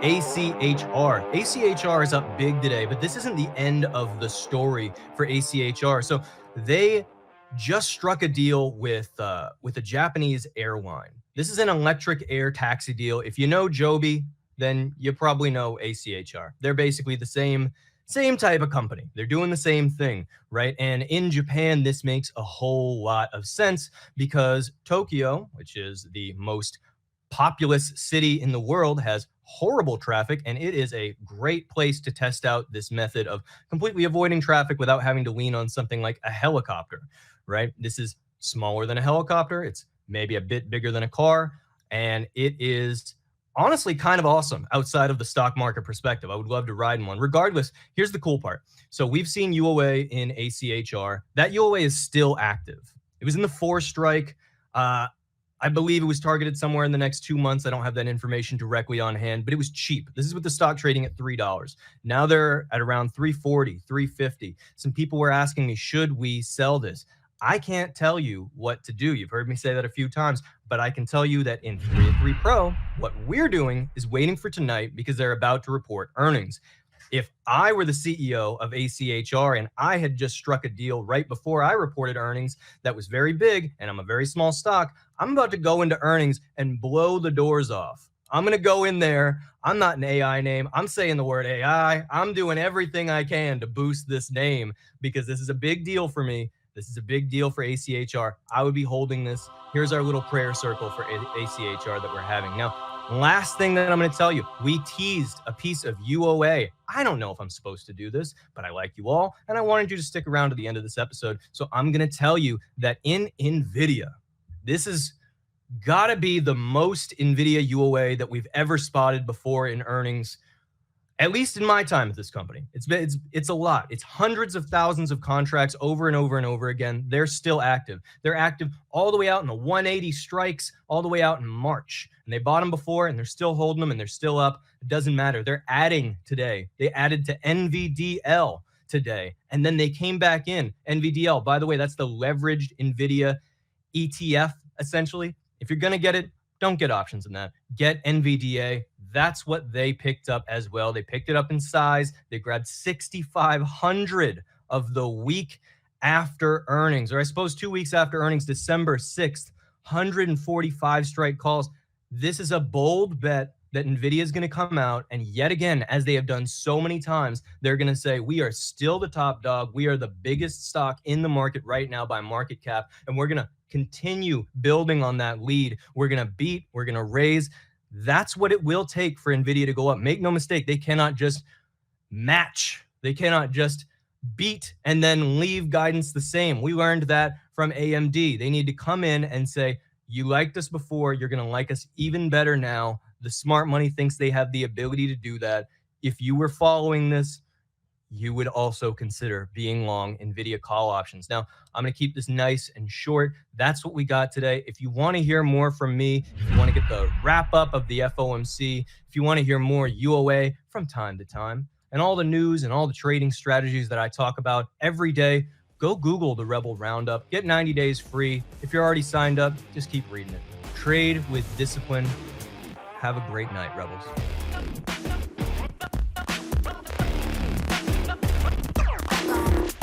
ACHR. ACHR is up big today, but this isn't the end of the story for ACHR. So they just struck a deal with a Japanese airline. This is an electric air taxi deal. If you know JOBY, then you probably know ACHR. They're basically the same type of company. They're doing the same thing, right? And in Japan, this makes a whole lot of sense because Tokyo, which is the most populous city in the world, has horrible traffic, and it is a great place to test out this method of completely avoiding traffic without having to lean on something like a helicopter, right? This is smaller than a helicopter. It's maybe a bit bigger than a car, and it is honestly kind of awesome outside of the stock market perspective. I would love to ride in one. Regardless, here's the cool part. So we've seen UOA in ACHR. That UOA is still active. It was in the 4 strike. I believe it was targeted somewhere in the next 2 months. I don't have that information directly on hand, but it was cheap. This is with the stock trading at $3. Now they're at around $3.40, $3.50. Some people were asking me, should we sell this? I can't tell you what to do. You've heard me say that a few times, but I can tell you that in 3 at 3 Pro, what we're doing is waiting for tonight because they're about to report earnings. If I were the CEO of ACHR and I had just struck a deal right before I reported earnings that was very big, and I'm a very small stock, I'm about to go into earnings and blow the doors off. I'm going to go in there. I'm not an AI name. I'm saying the word AI. I'm doing everything I can to boost this name because this is a big deal for me. This is a big deal for ACHR. I would be holding this. Here's our little prayer circle for ACHR that we're having. Now, last thing that I'm going to tell you, we teased a piece of UOA. I don't know if I'm supposed to do this, but I like you all, and I wanted you to stick around to the end of this episode. So I'm going to tell you that in NVIDIA, this is got to be the most NVIDIA UOA that we've ever spotted before in earnings, at least in my time at this company. It's a lot. It's hundreds of thousands of contracts over and over and over again. They're still active. They're active all the way out in the 180 strikes, all the way out in March. And they bought them before, and they're still holding them, and they're still up. It doesn't matter. They're adding today. They added to NVDL today, and then they came back in. NVDL, by the way, that's the leveraged NVIDIA ETF, essentially. If you're going to get it, don't get options in that. Get NVDA. That's what they picked up as well. They picked it up in size. They grabbed 6,500 of the week after earnings, or I suppose 2 weeks after earnings, December 6th, 145 strike calls. This is a bold bet that NVIDIA is going to come out, and yet again, as they have done so many times, they're going to say, we are still the top dog. We are the biggest stock in the market right now by market cap, and we're going to continue building on that lead. We're going to beat, we're going to raise. That's what it will take for NVIDIA to go up. Make no mistake, they cannot just match. They cannot just beat and then leave guidance the same. We learned that from AMD. They need to come in and say, you liked us before, you're going to like us even better now. The smart money thinks they have the ability to do that. If you were following this, you would also consider being long NVIDIA call options. Now, I'm going to keep this nice and short. That's what we got today. If you want to hear more from me, if you want to get the wrap up of the FOMC, if you want to hear more UOA from time to time, and all the news and all the trading strategies that I talk about every day, go Google the Rebel Roundup. Get 90 days free. If you're already signed up, just keep reading it. Trade with discipline. Have a great night, Rebels.